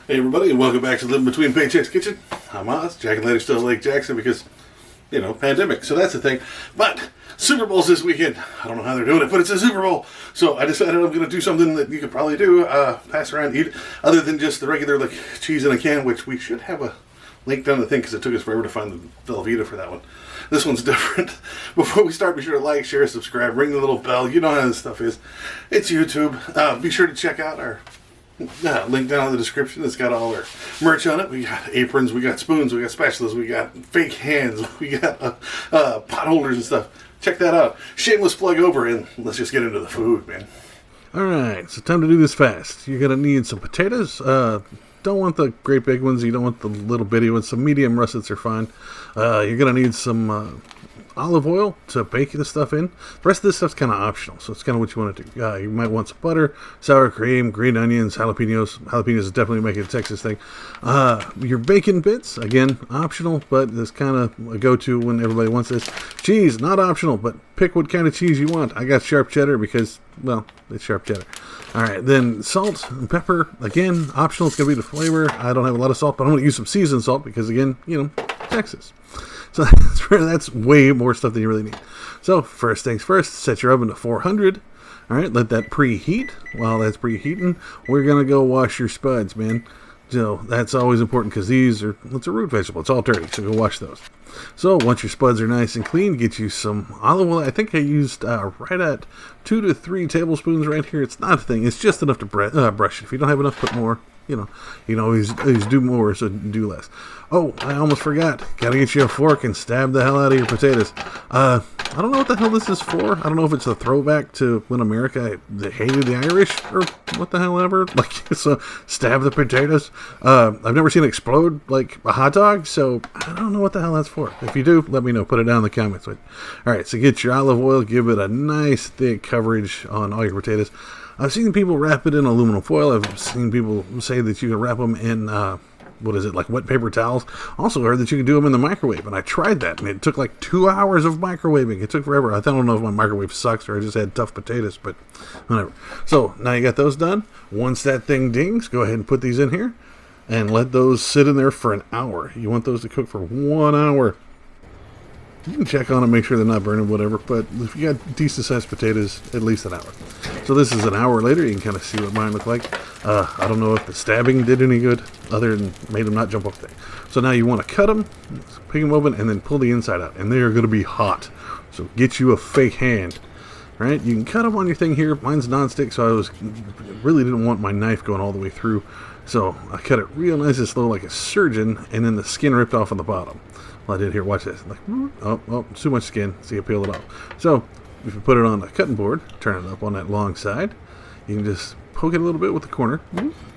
Hey everybody, and welcome back to Living Between Paychecks Kitchen. I'm Oz. Jack and Lady still at Lake Jackson because, pandemic. So that's the thing. But Super Bowl's this weekend. I don't know how they're doing it, but it's a Super Bowl. So I decided I'm going to do something that you could probably do, pass around, eat, other than just the regular cheese in a can, which we should have a link down the thing because it took us forever to find the Velveeta for that one. This one's different. Before we start, be sure to like, share, subscribe, ring the little bell. You know how this stuff is. It's YouTube. Be sure to check out our link down in the description. It's got all our merch on it. We got aprons, we got spoons, we got spatulas, we got fake hands, we got pot holders and stuff. Check that out. Shameless plug over, and let's just get into the food, man. Alright, so time to do this fast. You're going to need some potatoes. Don't want the great big ones. You don't want the little bitty ones. Some medium russets are fine. You're going to need some olive oil to bake this stuff in. The rest of this stuff's kind of optional, so it's kind of what you want to do. You might want some butter, sour cream, green onions, jalapenos. Jalapenos is definitely making a Texas thing. Your bacon bits, again, optional, but it's kind of a go-to when everybody wants this. Cheese, not optional, but pick what kind of cheese you want. I got sharp cheddar because, well, it's sharp cheddar. Alright, then salt and pepper, again, optional. It's going to be the flavor. I don't have a lot of salt, but I'm going to use some seasoned salt because, again, Texas. So that's way more stuff than you really need. So first things first, set your oven to 400. All right, let that preheat. While that's preheating, we're going to go wash your spuds, man. So that's always important because it's a root vegetable. It's all dirty, so go wash those. So once your spuds are nice and clean, get you some olive oil. I think I used right at 2 to 3 tablespoons right here. It's not a thing. It's just enough to brush. If you don't have enough, put more. You can always do more, so do less. Oh, I almost forgot. Gotta get you a fork and stab the hell out of your potatoes. I don't know what the hell this is for. I don't know if it's a throwback to when America hated the Irish or what the hell ever. So stab the potatoes. I've never seen it explode like a hot dog, so I don't know what the hell that's for. If you do, let me know. Put it down in the comments. All right, so get your olive oil. Give it a nice thick coverage on all your potatoes. I've seen people wrap it in aluminum foil. I've seen people say that you can wrap them in, wet paper towels. Also heard that you can do them in the microwave, and I tried that, and it took like 2 hours of microwaving. It took forever. I don't know if my microwave sucks or I just had tough potatoes, but whatever. So now you got those done. Once that thing dings, go ahead and put these in here and let those sit in there for an hour. You want those to cook for 1 hour. You can check on them, make sure they're not burning, whatever, but if you got decent sized potatoes, at least an hour. So this is an hour later. You can kind of see what mine look like. I don't know if the stabbing did any good other than made them not jump off there. So now you want to cut them, pick them open, and then pull the inside out, and they are going to be hot. So get you a fake hand. Right? You can cut them on your thing here. Mine's nonstick, so really didn't want my knife going all the way through. So I cut it real nice and slow like a surgeon, and then the skin ripped off on the bottom. I did here, watch this. Too much skin, so you peel it off. So, if you put it on a cutting board, turn it up on that long side, you can just poke it a little bit with the corner,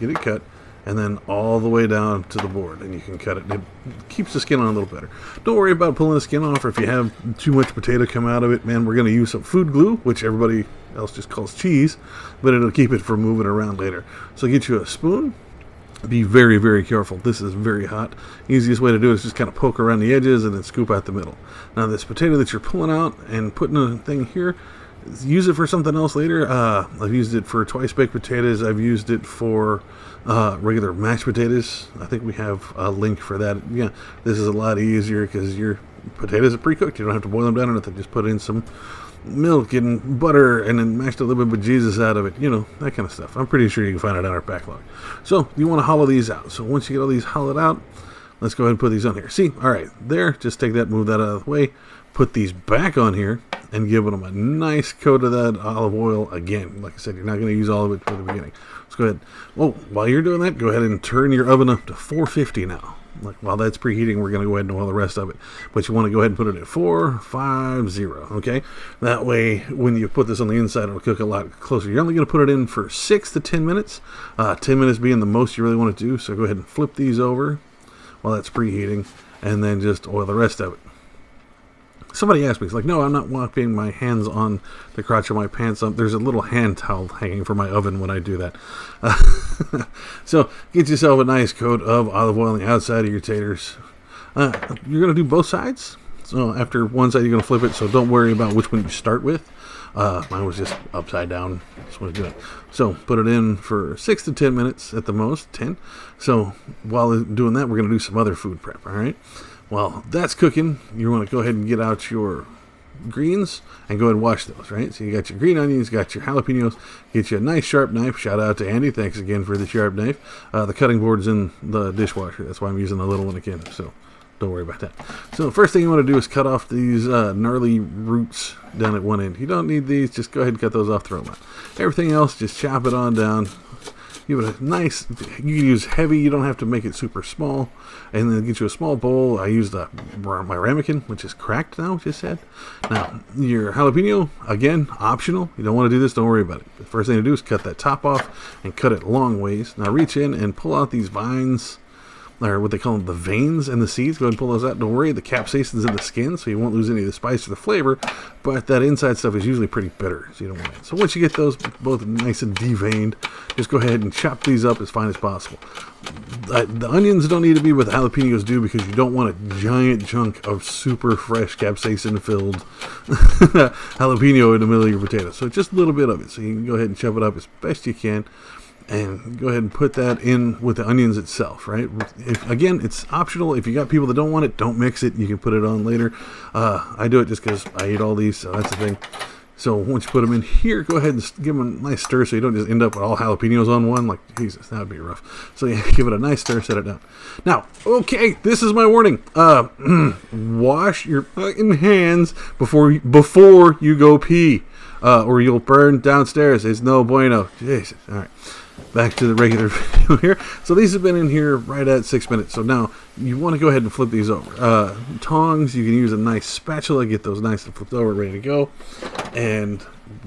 get it cut, and then all the way down to the board, and you can cut it. It keeps the skin on a little better. Don't worry about pulling the skin off, or if you have too much potato come out of it, man, we're going to use some food glue, which everybody else just calls cheese, but it'll keep it from moving around later. So get you a spoon. Be very, very careful. This is very hot. Easiest way to do it is just kind of poke around the edges and then scoop out the middle. Now this potato that you're pulling out and putting a thing here, use it for something else later. I've used it for twice baked potatoes. I've used it for regular mashed potatoes. I think we have a link for that. Yeah, this is a lot easier because your potatoes are pre-cooked. You don't have to boil them down or nothing. Just put in some milk and butter and then mashed a little bit of bejesus out of it, that kind of stuff. I'm pretty sure you can find it on our backlog. So you want to hollow these out. So once you get all these hollowed out, let's go ahead and put these on here. See, all right, there, just take that, move that out of the way, put these back on here and give them a nice coat of that olive oil again. Like I said, you're not going to use all of it for the beginning. Let's go ahead. Well, while you're doing that, go ahead and turn your oven up to 450 now. While that's preheating, we're going to go ahead and oil the rest of it. But you want to go ahead and put it at 450, okay? That way, when you put this on the inside, it'll cook a lot closer. You're only going to put it in for 6 to 10 minutes. 10 minutes being the most you really want to do. So go ahead and flip these over while that's preheating, and then just oil the rest of it. Somebody asked me, it's like, no, I'm not wiping my hands on the crotch of my pants. There's a little hand towel hanging from my oven when I do that. So get yourself a nice coat of olive oil on the outside of your taters. You're going to do both sides. So after one side, you're going to flip it. So don't worry about which one you start with. Mine was just upside down. Just want to do it. So put it in for 6 to 10 minutes at the most, 10. So while doing that, we're going to do some other food prep. All right. While that's cooking, you want to go ahead and get out your greens and go ahead and wash those, right? So you got your green onions, got your jalapenos, get you a nice sharp knife. Shout out to Andy. Thanks again for the sharp knife. The cutting board's in the dishwasher. That's why I'm using the little one again. So don't worry about that. So the first thing you want to do is cut off these gnarly roots down at one end. You don't need these. Just go ahead and cut those off, throw them out. Everything else, just chop it on down. Give it a nice, you can use heavy, you don't have to make it super small. And then get you a small bowl. I used my ramekin, which is cracked now, just said. Now, your jalapeno, again, optional. You don't want to do this, don't worry about it. The first thing to do is cut that top off and cut it long ways. Now reach in and pull out these vines, or what they call them, the veins and the seeds. Go ahead and pull those out. Don't worry, the capsaicin's in the skin, so you won't lose any of the spice or the flavor, but that inside stuff is usually pretty bitter, so you don't want it. So once you get those both nice and deveined, just go ahead and chop these up as fine as possible. The onions don't need to be what the jalapenos do, because you don't want a giant chunk of super fresh capsaicin-filled jalapeno in the middle of your potato. So just a little bit of it, so you can go ahead and chop it up as best you can. And go ahead and put that in with the onions itself, right? Again, it's optional. If you got people that don't want it, don't mix it. You can put it on later. I do it just because I eat all these, so that's the thing. So once you put them in here, go ahead and give them a nice stir so you don't just end up with all jalapenos on one. Like, Jesus, that would be rough. So yeah, give it a nice stir, set it down. Now, okay, this is my warning. Wash your fucking hands before you go pee, or you'll burn downstairs. It's no bueno. Jesus. All right. Back to the regular video here. So these have been in here right at 6 minutes. So now you want to go ahead and flip these over. Tongs, you can use a nice spatula, get those nice and flipped over, ready to go. And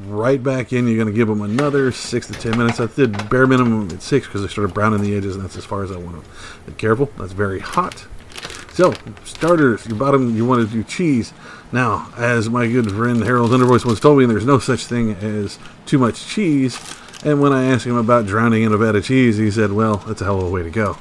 right back in, you're going to give them another 6 to 10 minutes. I did bare minimum at 6 because I started browning the edges, and that's as far as I want them. Be careful, that's very hot. So, starters, your bottom, you want to do cheese. Now, as my good friend Harold Undervoice once told me, there's no such thing as too much cheese. And when I asked him about drowning in a vat of cheese, he said, well, that's a hell of a way to go.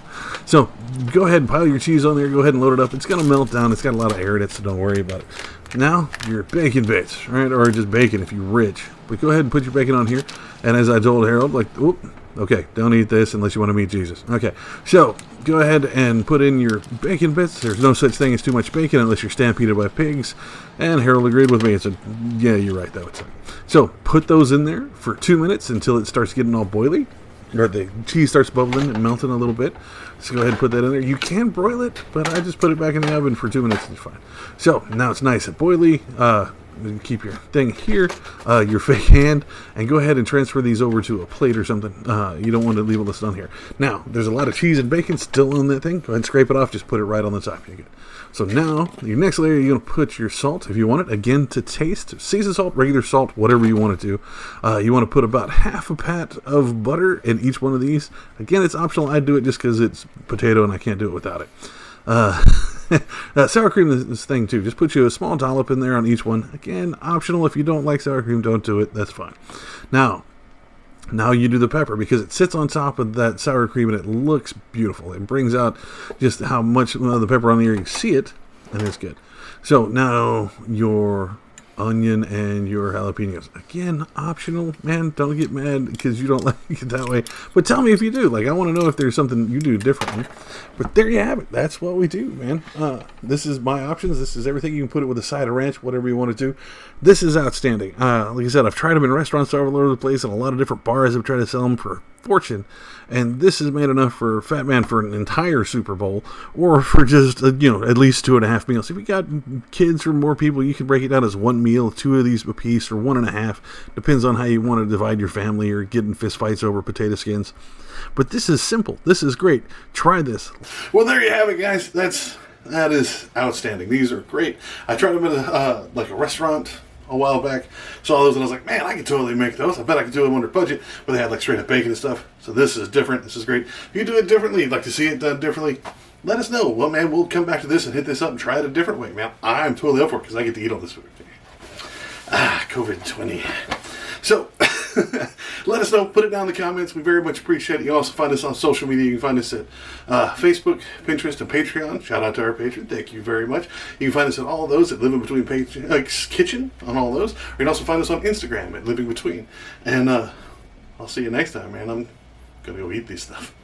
So go ahead and pile your cheese on there. Go ahead and load it up. It's going to melt down. It's got a lot of air in it, so don't worry about it. Now, your bacon bits, right? Or just bacon if you're rich. But go ahead and put your bacon on here. And as I told Harold, like, oop, okay, don't eat this unless you want to meet Jesus. Okay, so go ahead and put in your bacon bits. There's no such thing as too much bacon unless you're stampeded by pigs. And Harold agreed with me and said, yeah, you're right, that would suck. So put those in there for 2 minutes until it starts getting all boily, or the cheese starts bubbling and melting a little bit. So go ahead and put that in there. You can broil it, but I just put it back in the oven for 2 minutes and it's fine. So now it's nice and boily. You keep your thing here, your fake hand, and go ahead and transfer these over to a plate or something. You don't want to leave all this on here. Now, there's a lot of cheese and bacon still on that thing. Go ahead and scrape it off. Just put it right on the top. You're good. So now, your next layer, you're going to put your salt, if you want it, again, to taste. Seasoned salt, regular salt, whatever you want to do. You want to put about half a pat of butter in each one of these. Again, it's optional. I do it just because it's potato and I can't do it without it. Sour cream is this thing too. Just put you a small dollop in there on each one. Again, optional. If you don't like sour cream, don't do it. That's fine. Now you do the pepper, because it sits on top of that sour cream and it looks beautiful. It brings out just how much of the pepper on there. You can see it, and it's good. So now your onion and your jalapenos. Again, optional, man. Don't get mad because you don't like it that way. But tell me if you do. Like, I want to know if there's something you do differently. But there you have it. That's what we do, man. This is my options. This is everything. You can put it with a side of ranch, whatever you want to do. This is outstanding. Like I said, I've tried them in restaurants all over the place, and a lot of different bars have tried to sell them for a fortune. And this is made enough for Fat Man for an entire Super Bowl, or for just, at least 2.5 meals. If you got kids or more people, you can break it down as one meal, 2 of these a piece, or 1.5. Depends on how you want to divide your family, or get in fist fights over potato skins. But this is simple. This is great. Try this. Well, there you have it, guys. That is outstanding. These are great. I tried them at a restaurant a while back. Saw those and I was like, man, I could totally make those. I bet I could do them under budget. But they had like straight up bacon and stuff. So this is different. This is great. If you do it differently, you'd like to see it done differently, let us know. Well, man, we'll come back to this and hit this up and try it a different way, man. I'm totally up for it because I get to eat all this food. COVID-20. So let us know. Put it down in the comments. We very much appreciate it. You can also find us on social media. You can find us at Facebook, Pinterest, and Patreon. Shout out to our patron. Thank you very much. You can find us at all of those at Living Between Kitchen on all those. Or you can also find us on Instagram at Living Between. And I'll see you next time, man. I'm going to go eat these stuff.